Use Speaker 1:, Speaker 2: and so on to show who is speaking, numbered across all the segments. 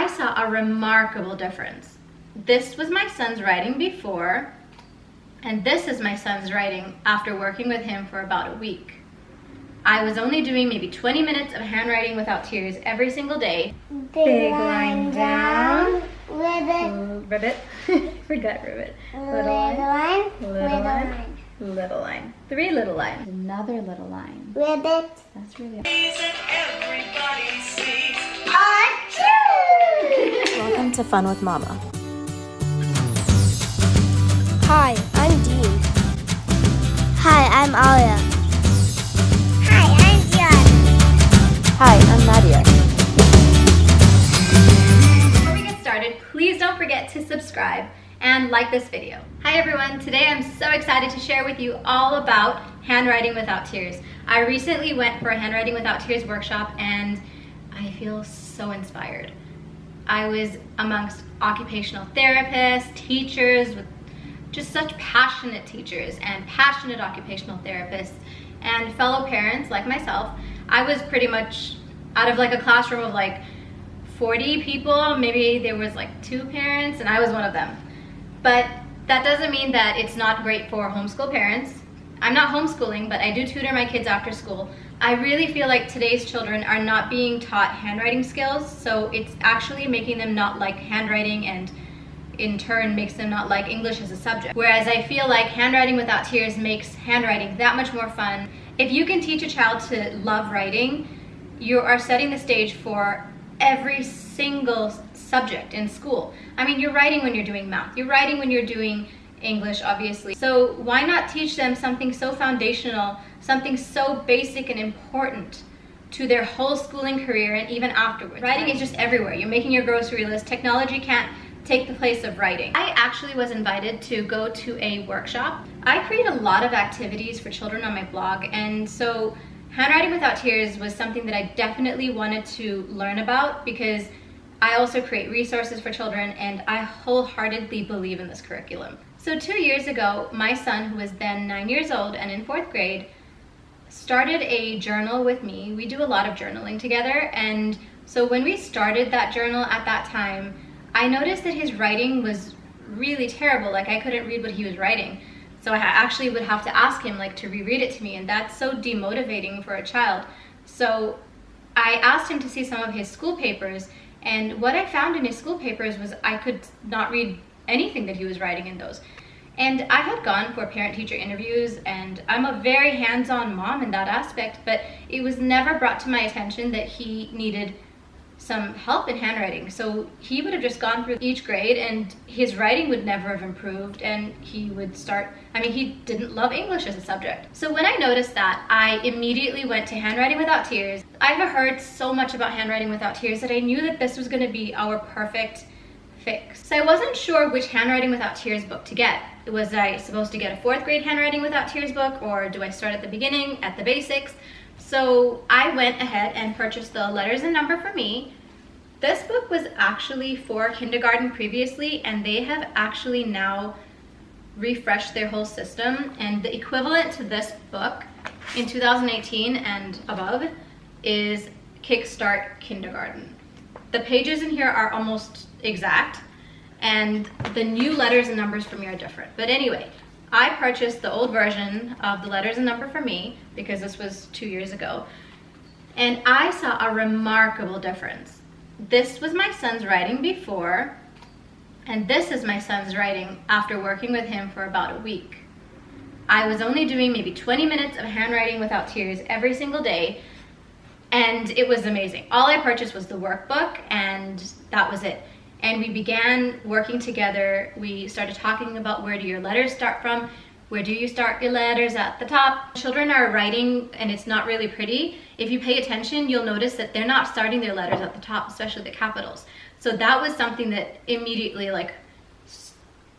Speaker 1: saw a remarkable difference. This was my son's writing before, and this is my son's writing after working with him for about a week. I was only doing maybe 20 minutes of handwriting without tears every single day.
Speaker 2: Big line down,
Speaker 1: Ribbit. Forgot ribbit.
Speaker 2: little line,
Speaker 1: Little line. Little line. 3 little lines. Another little line.
Speaker 2: ribbit.
Speaker 1: That's really
Speaker 3: Welcome to Fun with Mama.
Speaker 2: Hi, I'm Dean. Hi, I'm Alia. Hi, I'm John.
Speaker 3: Hi, I'm Nadia.
Speaker 1: Before we get started, please don't forget to subscribe and like this video. Hi everyone, today I'm so excited to share with you all about handwriting without tears. I recently went for a handwriting without tears workshop and I feel so inspired. I was amongst occupational therapists, teachers, with just such passionate teachers and passionate occupational therapists and fellow parents like myself. I was pretty much out of like a classroom of like 40 people, maybe there was like 2 parents and I was one of them. But that doesn't mean that it's not great for homeschool parents. I'm not homeschooling, but I do tutor my kids after school. I really feel like today's children are not being taught handwriting skills, so it's actually making them not like handwriting and in turn makes them not like English as a subject. Whereas I feel like handwriting without tears makes handwriting that much more fun. If you can teach a child to love writing, you are setting the stage for every single subject in school. I mean, you're writing when you're doing math, you're writing when you're doing English, obviously. So why not teach them something so foundational, something so basic and important to their whole schooling career and even afterwards? Writing is just everywhere. You're making your grocery list. Technology can't take the place of writing. I actually was invited to go to a workshop. I create a lot of activities for children on my blog, and so handwriting without tears was something that I definitely wanted to learn about because I also create resources for children and I wholeheartedly believe in this curriculum. So 2 years ago, my son, who was then 9 years old and in 4th grade, started a journal with me. We do a lot of journaling together, and so when we started that journal at that time, I noticed that his writing was really terrible. Like, I couldn't read what he was writing. So I actually would have to ask him like to reread it to me, and that's so demotivating for a child. So I asked him to see some of his school papers, and what I found in his school papers was I could not read anything that he was writing in those. And I had gone for parent-teacher interviews, and I'm a very hands-on mom in that aspect, but it was never brought to my attention that he needed some help in handwriting. So he would have just gone through each grade and his writing would never have improved, and he would start, I mean, he didn't love English as a subject. So when I noticed that, I immediately went to Handwriting Without Tears. I've heard so much about Handwriting Without Tears that I knew that this was going to be our perfect fix. So I wasn't sure which Handwriting Without Tears book to get. Was I supposed to get a 4th grade Handwriting Without Tears book, or do I start at the beginning, at the basics? So I went ahead and purchased the Letters and Number for Me. This book was actually for kindergarten previously, and they have actually now refreshed their whole system, and the equivalent to this book in 2018 and above is Kickstart Kindergarten. The pages in here are almost exact, and the new letters and numbers for me are different. But anyway, I purchased the old version of the Letters and Number for Me because this was 2 years ago, and I saw a remarkable difference. This was my son's writing before, and this is my son's writing after working with him for about a week. I was only doing maybe 20 minutes of handwriting without tears every single day, and it was amazing. All I purchased was the workbook, and that was it. And we began working together. We started talking about, where do your letters start from? Where do you start your letters? At the top. Children are writing and it's not really pretty. If you pay attention, you'll notice that they're not starting their letters at the top, especially the capitals. So that was something that immediately, like,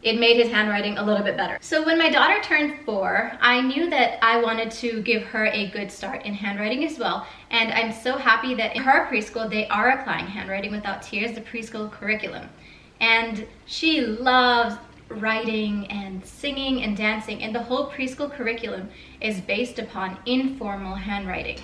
Speaker 1: it made his handwriting a little bit better. So when my daughter turned 4, I knew that I wanted to give her a good start in handwriting as well. And I'm so happy that in her preschool, they are applying Handwriting Without Tears, the preschool curriculum. And she loves writing and singing and dancing, and the whole preschool curriculum is based upon informal handwriting.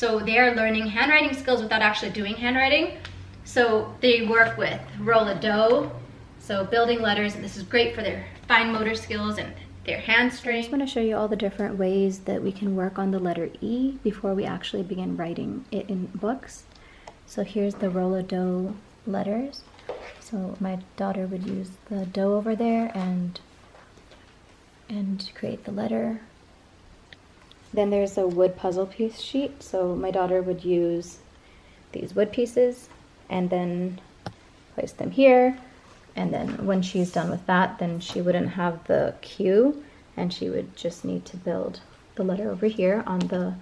Speaker 1: So they are learning handwriting skills without actually doing handwriting. So they work with roll a dough, so building letters, and this is great for their fine motor skills and their hand
Speaker 3: I
Speaker 1: strength.
Speaker 3: just want to show you all the different ways that we can work on the letter E before we actually begin writing it in books. So here's the roll a dough letters. So my daughter would use the dough over there and create the letter. Then there's a wood puzzle piece sheet. So my daughter would use these wood pieces and then place them here. And then when she's done with that, then she wouldn't have the cue and she would just need to build the letter over here on the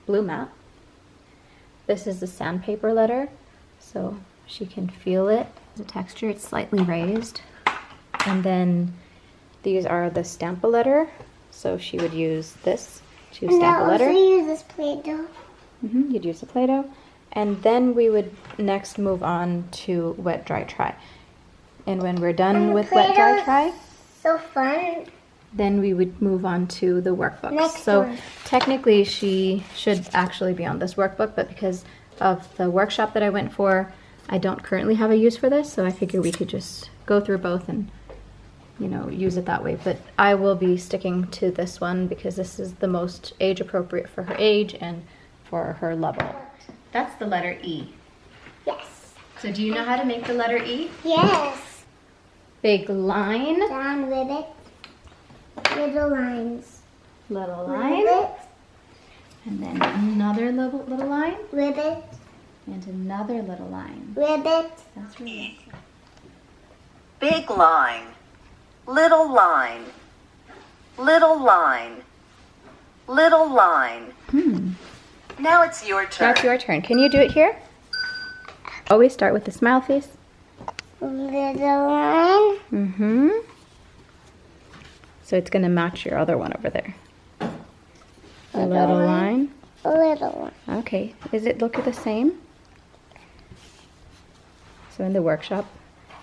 Speaker 3: blue mat. This is the sandpaper letter, so she can feel it. The texture, it's slightly raised. And then these are the stamp a letter. So she would use this to stamp a letter.
Speaker 2: And I also use this Play-Doh.
Speaker 3: You'd use the Play-Doh. And then we would next move on to wet, dry, try. And when we're done with wet, dry, try,
Speaker 2: So fun.
Speaker 3: then we would move on to the workbooks.
Speaker 2: Next
Speaker 3: So
Speaker 2: one.
Speaker 3: technically she should actually be on this workbook, but because of the workshop that I went for, I don't currently have a use for this, so I figure we could just go through both and, you know, use it that way. But I will be sticking to this one because this is the most age appropriate for her age and for her level.
Speaker 1: That's the letter E.
Speaker 2: Yes.
Speaker 1: So do you know how to make the letter E?
Speaker 2: Yes.
Speaker 1: Big line,
Speaker 2: Down ribbit. Little lines.
Speaker 1: little line,
Speaker 2: Ribbit.
Speaker 1: and then another little line,
Speaker 2: Ribbit.
Speaker 1: and another little line.
Speaker 2: Ribbit.
Speaker 1: That's really nice.
Speaker 4: Big line, little line, little line, little line. Now it's your turn.
Speaker 3: That's your turn. Can you do it here? Always start with the smile face.
Speaker 2: Little line.
Speaker 3: So it's going to match your other one over there. A
Speaker 2: Little
Speaker 3: little
Speaker 2: line.
Speaker 3: line.
Speaker 2: Little one.
Speaker 3: Okay. Is it look the same? So in the workshop,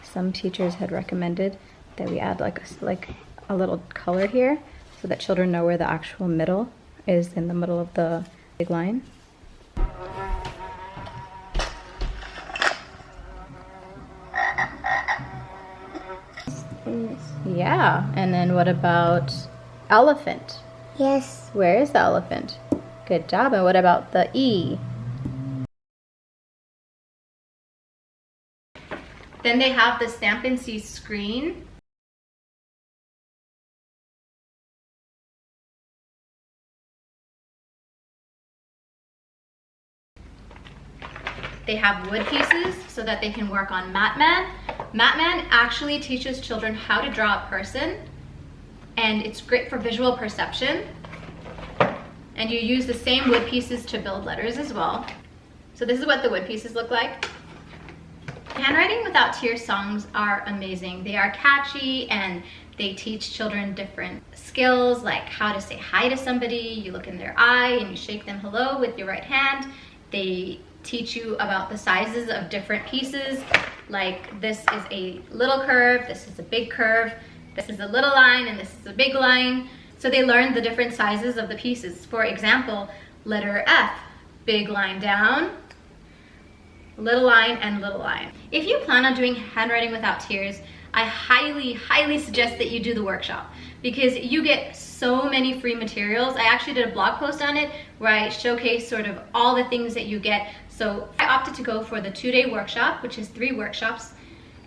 Speaker 3: some teachers had recommended that we add like a little color here so that children know where the actual middle is in the middle of the big line. Yeah. And then what about elephant?
Speaker 2: Yes.
Speaker 3: Where is the elephant? Good job. And what about the E?
Speaker 1: Then they have the Stamp and See screen. They have wood pieces so that they can work on Matman. Matman actually teaches children how to draw a person, and it's great for visual perception. And you use the same wood pieces to build letters as well. So this is what the wood pieces look like. Handwriting Without Tears songs are amazing. They are catchy and they teach children different skills like how to say hi to somebody. You look in their eye and you shake them hello with your right hand. They teach you about the sizes of different pieces, like this is a little curve, this is a big curve, this is a little line, and this is a big line. So they learn the different sizes of the pieces. For example, letter F, big line down, little line, and little line. If you plan on doing Handwriting Without Tears, I highly suggest that you do the workshop because you get so many free materials. I actually did a blog post on it where I showcase sort of all the things that you get. So I opted to go for the 2-day workshop, which is 3 workshops,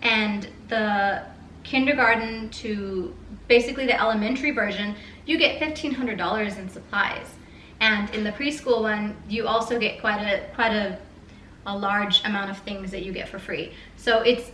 Speaker 1: and the kindergarten to basically the elementary version, you get $1,500 in supplies. And in the preschool one, you also get quite a large amount of things that you get for free. So it's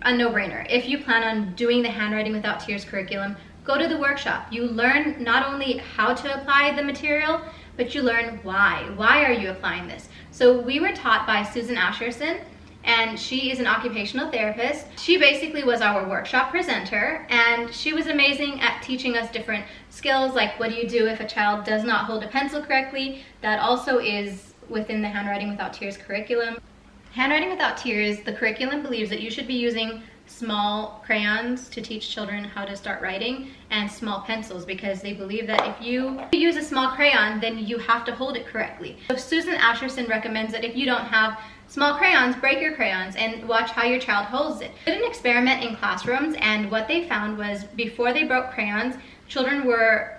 Speaker 1: a no-brainer. If you plan on doing the Handwriting Without Tears curriculum, go to the workshop. You learn not only how to apply the material, but you learn why. Why are you applying this? So we were taught by Susan Asherson, and she is an occupational therapist. She basically was our workshop presenter, and she was amazing at teaching us different skills, like what do you do if a child does not hold a pencil correctly. That also is within the Handwriting Without Tears curriculum. Handwriting Without Tears, the curriculum believes that you should be using small crayons to teach children how to start writing and small pencils, because they believe that if you use a small crayon, then you have to hold it correctly. So Susan Asherson recommends that if you don't have small crayons, break your crayons and watch how your child holds it. They did an experiment in classrooms, and what they found was before they broke crayons, children were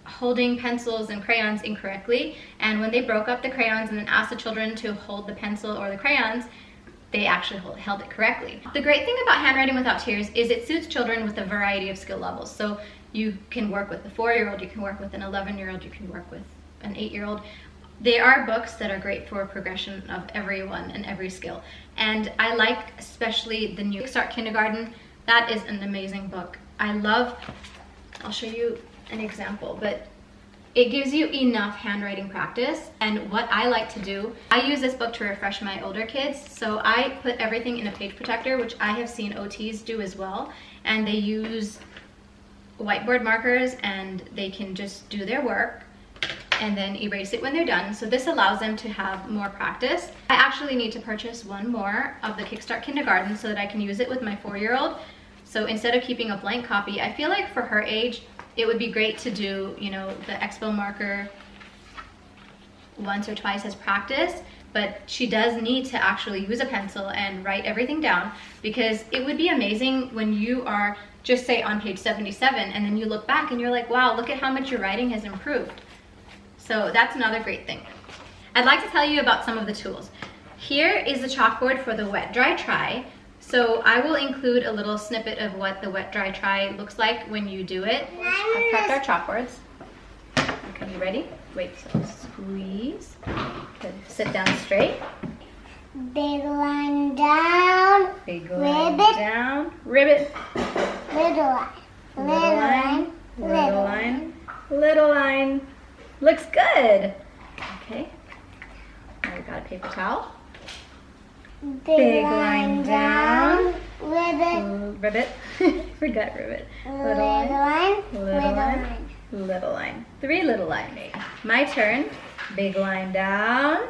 Speaker 1: holding pencils and crayons incorrectly, and when they broke up the crayons and then asked the children to hold the pencil or the crayons, they actually held it correctly. The great thing about Handwriting Without Tears is it suits children with a variety of skill levels. So you can work with a 4-year-old, you can work with an 11-year-old, you can work with an 8-year-old. They are books that are great for progression of everyone and every skill. And I like especially the new Start Kindergarten. That is an amazing book. I'll show you an example, but it gives you enough handwriting practice. And what I like to do, I use this book to refresh my older kids. So I put everything in a page protector, which I have seen OTs do as well. And they use whiteboard markers and they can just do their work and then erase it when they're done. So this allows them to have more practice. I actually need to purchase one more of the Kickstart Kindergarten so that I can use it with my 4-year-old. So instead of keeping a blank copy, I feel like for her age, it would be great to do, you know, the Expo marker once or twice as practice, but she does need to actually use a pencil and write everything down, because it would be amazing when you are just say on page 77 and then you look back and you're like, wow, look at how much your writing has improved. So that's another great thing. I'd like to tell you about some of the tools. Here is the chalkboard for the wet, dry, try. So I will include a little snippet of what the wet, dry, try looks like when you do it. I've prepped our chalkboards. Okay, you ready? Wait, so squeeze. Good. Sit down straight.
Speaker 2: Big line down.
Speaker 1: Big line
Speaker 2: Ribbit.
Speaker 1: down. Ribbit.
Speaker 2: Little line.
Speaker 1: Little line. Little line. Little line. Looks good. Okay. Now we got a paper towel. Big line down.
Speaker 2: Ribbit.
Speaker 1: Ribbit. Forgot ribbit.
Speaker 2: Little line.
Speaker 1: Little line. Little line. 3 little lines. My turn. Big line down.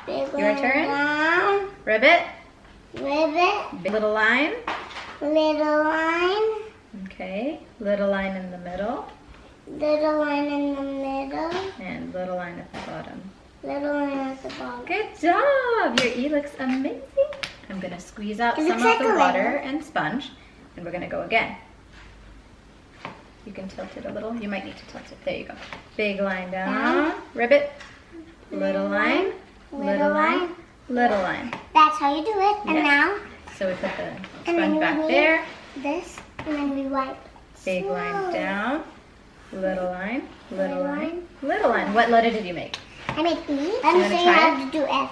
Speaker 2: Big
Speaker 1: Your
Speaker 2: line
Speaker 1: turn.
Speaker 2: down.
Speaker 1: Ribbit.
Speaker 2: Ribbit.
Speaker 1: Big little line.
Speaker 2: Little line.
Speaker 1: Okay. Little line in the middle.
Speaker 2: Little line in the middle.
Speaker 1: And little line at the bottom.
Speaker 2: Little line at the bottom.
Speaker 1: Good job! Your E looks amazing. I'm gonna squeeze out
Speaker 2: It
Speaker 1: some
Speaker 2: looks
Speaker 1: of
Speaker 2: like
Speaker 1: the
Speaker 2: a
Speaker 1: water
Speaker 2: Lego.
Speaker 1: and sponge, and we're gonna go again. You can tilt it a little. You might need to tilt it. There you go. Big line down. Ribbit. Little line. Little line. Little line.
Speaker 2: That's how you do it. And
Speaker 1: Yes.
Speaker 2: now,
Speaker 1: So we put the
Speaker 2: And then
Speaker 1: sponge
Speaker 2: we
Speaker 1: back
Speaker 2: need-
Speaker 1: there.
Speaker 2: this, and then we wipe.
Speaker 1: Big line
Speaker 2: Slow.
Speaker 1: down. Little line. Little
Speaker 2: Little
Speaker 1: line. Little line. What letter did you make?
Speaker 2: I make E. Let me
Speaker 1: wanna
Speaker 2: show you
Speaker 1: try
Speaker 2: how
Speaker 1: it?
Speaker 2: to do F.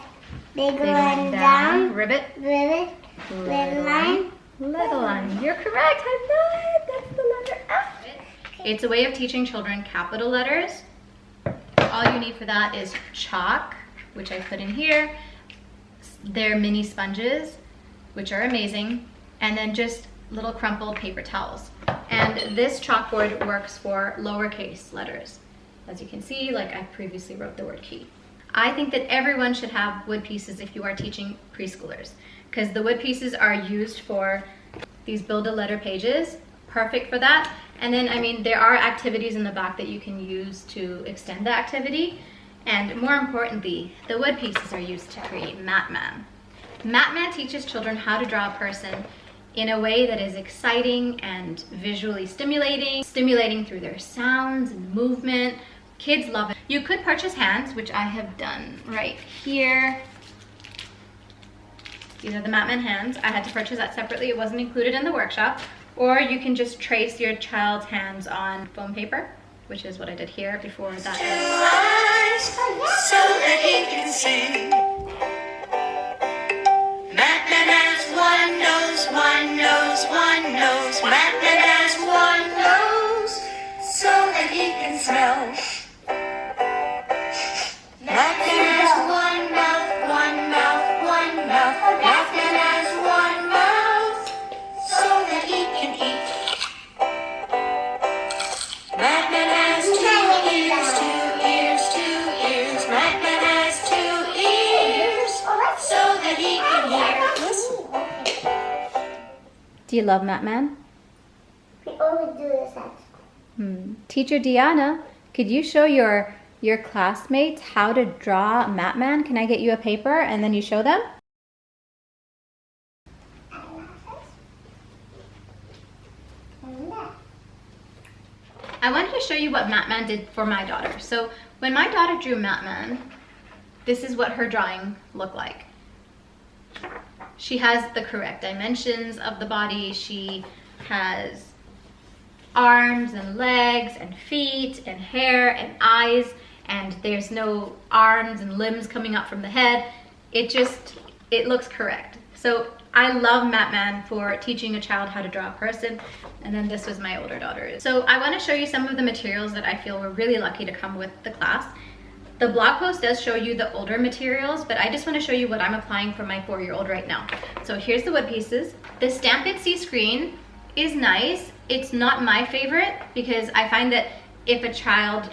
Speaker 2: Big
Speaker 1: Big
Speaker 2: line down.
Speaker 1: Ribbit.
Speaker 2: Ribbit. Little line.
Speaker 1: Little line. You're correct. High five. That's the letter F. It's a way of teaching children capital letters. All you need for that is chalk, which I put in here. They're mini sponges, which are amazing. And then just little crumpled paper towels. And this chalkboard works for lowercase letters. As you can see, like I previously wrote the word key. I think that everyone should have wood pieces if you are teaching preschoolers, because the wood pieces are used for these build-a-letter pages, perfect for that. And then, I mean, there are activities in the back that you can use to extend the activity. And more importantly, the wood pieces are used to create Matman. Matman teaches children how to draw a person in a way that is exciting and visually stimulating through their sounds and movement. Kids love it. You could purchase hands, which I have done right here. These are the Matman hands. I had to purchase that separately. It wasn't included in the workshop. Or you can just trace your child's hands on foam paper, which is what I did here before that.
Speaker 5: So that he can sing. Batman has one nose, one nose, one nose. Batman has one nose, so that he can smell. Batman has one mouth, one mouth, one mouth. Batman has one mouth, so that he can eat. Batman has 2 ears, 2 ears, 2 ears. Batman has 2 ears, so that he can hear.
Speaker 1: Do you love Matman?
Speaker 2: We always do this at school.
Speaker 1: Teacher Deanna, could you show your classmates how to draw Matman? Can I get you a paper and then you show them? I wanted to show you what Matman did for my daughter. So when my daughter drew Matman, this is what her drawing looked like. She has the correct dimensions of the body. She has arms and legs and feet and hair and eyes, and there's no arms and limbs coming up from the head. It looks correct. So I love Matman for teaching a child how to draw a person. And then this was my older daughter. So I want to show you some of the materials that I feel were really lucky to come with the class. The blog post does show you the older materials, but I just want to show you what I'm applying for my 4-year-old right now. So here's the wood pieces. The Stamp It See screen is nice. It's not my favorite because I find that if a child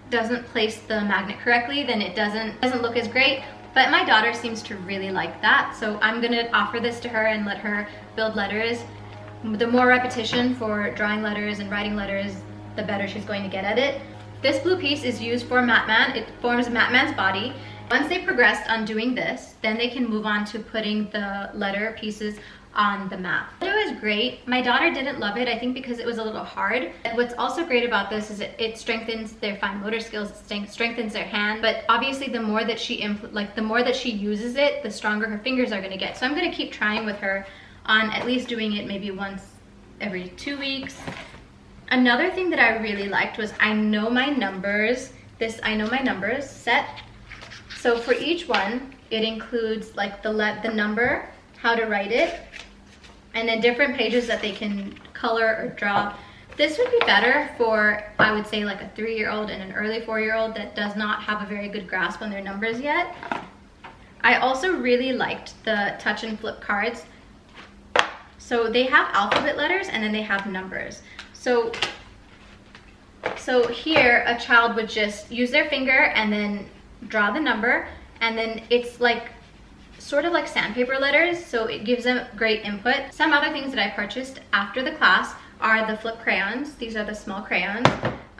Speaker 1: doesn't place the magnet correctly, then it doesn't look as great. But my daughter seems to really like that, so I'm gonna offer this to her and let her build letters. The more repetition for drawing letters and writing letters, the better she's going to get at it. This blue piece is used for Matman. It forms Matman's body. Once they progressed on doing this, then they can move on to putting the letter pieces on the map. It was great. My daughter didn't love it, I think because it was a little hard. What's also great about this is it strengthens their fine motor skills, it strengthens their hand, but obviously the more that she uses it, the stronger her fingers are going to get. So I'm going to keep trying with her on at least doing it maybe once every 2 weeks. Another thing that I really liked was I Know My Numbers, this I Know My Numbers set. So for each one, it includes like the number, how to write it, and then different pages that they can color or draw. This would be better for, I would say, like a 3-year-old and an early 4-year-old that does not have a very good grasp on their numbers yet. I also really liked the touch and flip cards. So they have alphabet letters and then they have numbers. So here a child would just use their finger and then draw the number, and then it's like sort of like sandpaper letters, so it gives them great input. Some other things that I purchased after the class are the flip crayons. These are the small crayons.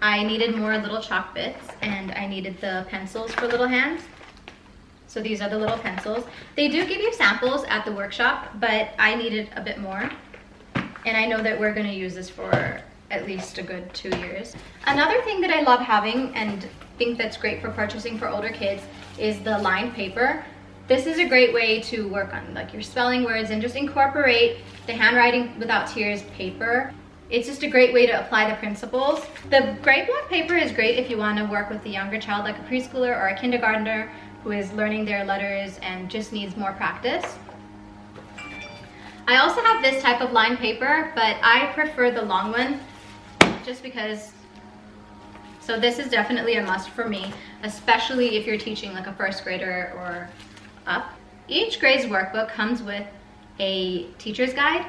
Speaker 1: I needed more little chalk bits, and I needed the pencils for little hands. So these are the little pencils. They do give you samples at the workshop, but I needed a bit more. And I know that we're gonna use this for at least a good 2 years. Another thing that I love having and think that's great for purchasing for older kids is the lined paper. This is a great way to work on like your spelling words and just incorporate the Handwriting Without Tears paper. It's just a great way to apply the principles. The gray block paper is great if you want to work with a younger child like a preschooler or a kindergartner who is learning their letters and just needs more practice. I also have this type of lined paper, but I prefer the long one just because. So this is definitely a must for me, especially if you're teaching like a first grader or up. Each grade's workbook comes with a teacher's guide.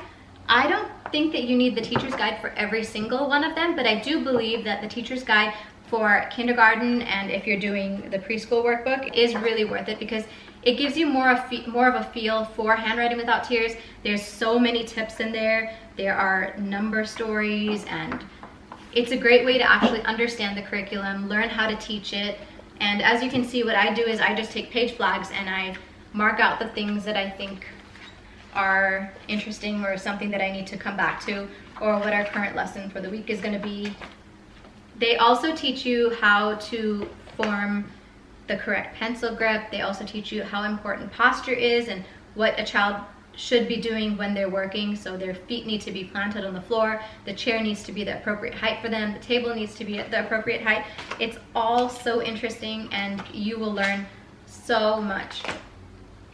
Speaker 1: I don't think that you need the teacher's guide for every single one of them, but I do believe that the teacher's guide for kindergarten and if you're doing the preschool workbook is really worth it because it gives you more of a feel for Handwriting Without Tears. There's so many tips in there. There are number stories, and it's a great way to actually understand the curriculum, learn how to teach it. And as you can see, what I do is I just take page flags and I mark out the things that I think are interesting or something that I need to come back to, or what our current lesson for the week is going to be. They also teach you how to form the correct pencil grip. They also teach you how important posture is and what a child should be doing when they're working. So their feet need to be planted on the floor, the chair needs to be the appropriate height for them, the table needs to be at the appropriate height. It's all so interesting and you will learn so much.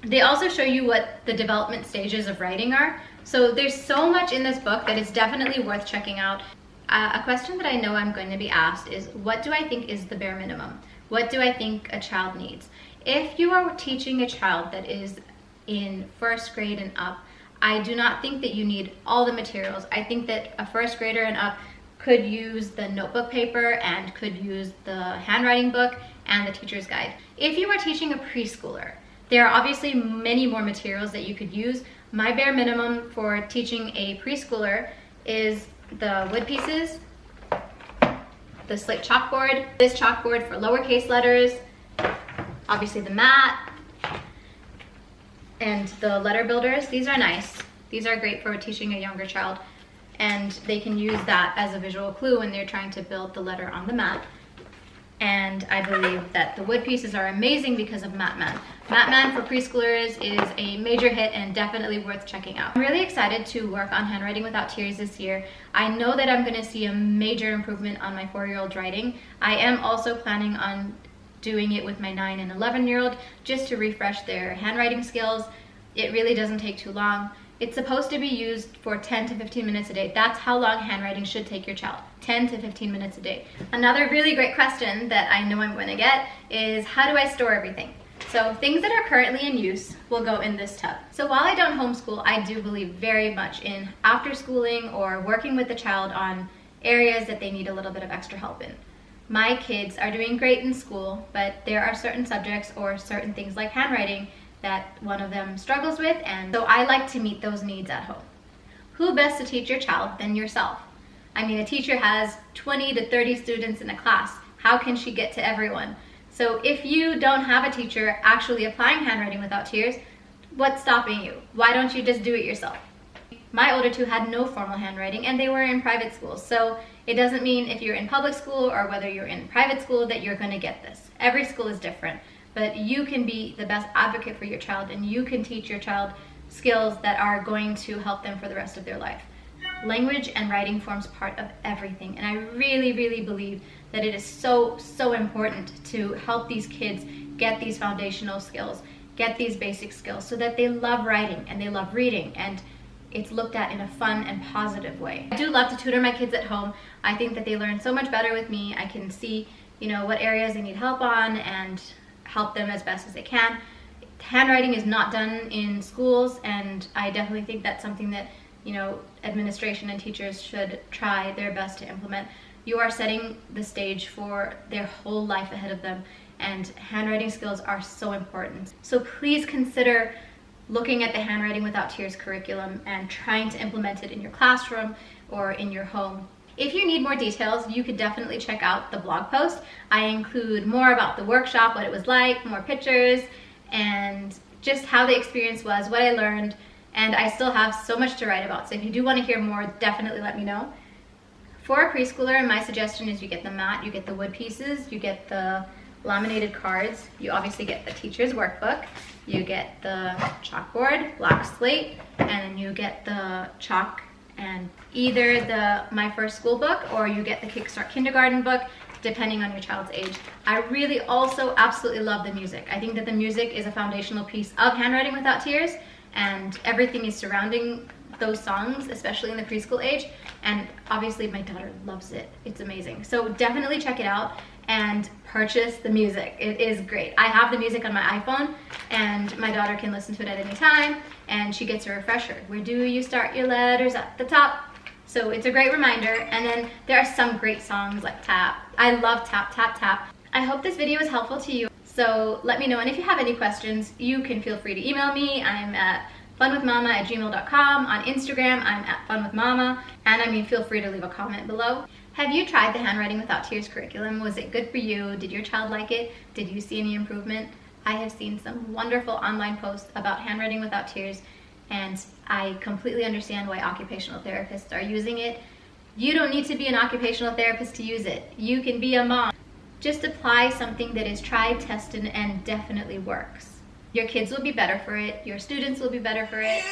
Speaker 1: They also show you what the development stages of writing are. So there's so much in this book that is definitely worth checking out. A question that I know I'm going to be asked is, what do I think is the bare minimum? What do I think a child needs? If you are teaching a child that is in first grade and up, I do not think that you need all the materials. I think that a first grader and up could use the notebook paper and could use the handwriting book and the teacher's guide. If you are teaching a preschooler, there are obviously many more materials that you could use. My bare minimum for teaching a preschooler is the wood pieces, the slate chalkboard, this chalkboard for lowercase letters, obviously the mat, and the letter builders. These are nice. These are great for teaching a younger child, and they can use that as a visual clue when they're trying to build the letter on the mat. And I believe that the wood pieces are amazing because of Matman. Matman for preschoolers is a major hit and definitely worth checking out. I'm really excited to work on Handwriting Without Tears this year. I know that I'm going to see a major improvement on my 4-year-old writing. I am also planning on doing it with my 9 and 11-year-old just to refresh their handwriting skills. It really doesn't take too long. It's supposed to be used for 10 to 15 minutes a day. That's how long handwriting should take your child, 10 to 15 minutes a day. Another really great question that I know I'm going to get is, how do I store everything? So things that are currently in use will go in this tub. So while I don't homeschool, I do believe very much in after schooling or working with the child on areas that they need a little bit of extra help in. My kids are doing great in school, but there are certain subjects or certain things like handwriting that one of them struggles with, and so I like to meet those needs at home. Who best to teach your child than yourself? I mean, a teacher has 20 to 30 students in a class. How can she get to everyone? So if you don't have a teacher actually applying Handwriting Without Tears, what's stopping you? Why don't you just do it yourself? My older two had no formal handwriting and they were in private schools. So it doesn't mean if you're in public school or whether you're in private school that you're going to get this. Every school is different. But you can be the best advocate for your child and you can teach your child skills that are going to help them for the rest of their life. Language and writing forms part of everything, and I really, really believe that it is so important to help these kids get these foundational skills, get these basic skills so that they love writing and they love reading and it's looked at in a fun and positive way. I do love to tutor my kids at home. I think that they learn so much better with me. I can see, what areas they need help on and help them as best as they can. Handwriting is not done in schools, and I definitely think that's something that administration and teachers should try their best to implement. You are setting the stage for their whole life ahead of them, and handwriting skills are so important. So please consider looking at the Handwriting Without Tears curriculum and trying to implement it in your classroom or in your home. If you need more details, you could definitely check out the blog post. I include more about the workshop, what it was like, more pictures, and just how the experience was, what I learned, and I still have so much to write about. So if you do want to hear more, definitely let me know. For a preschooler, my suggestion is you get the mat, you get the wood pieces, you get the laminated cards, you obviously get the teacher's workbook, you get the chalkboard, black slate, and then you get the chalk and either the My First School book or you get the Kickstart Kindergarten book, depending on your child's age. I really also absolutely love the music. I think that the music is a foundational piece of Handwriting Without Tears, and everything is surrounding those songs, especially in the preschool age, and obviously my daughter loves it. It's amazing. So definitely check it out and purchase the music. It is great. I have the music on my iPhone and my daughter can listen to it at any time and she gets a refresher. Where do you start your letters? At the top. So it's a great reminder. And then there are some great songs like Tap. I love Tap, Tap, Tap. I hope this video was helpful to you. So let me know, and if you have any questions, you can feel free to email me. I'm at funwithmama@gmail.com. On Instagram, I'm at funwithmama. And feel free to leave a comment below. Have you tried the Handwriting Without Tears curriculum? Was it good for you? Did your child like it? Did you see any improvement? I have seen some wonderful online posts about Handwriting Without Tears, and I completely understand why occupational therapists are using it. You don't need to be an occupational therapist to use it. You can be a mom. Just apply something that is tried, tested, and definitely works. Your kids will be better for it. Your students will be better for it.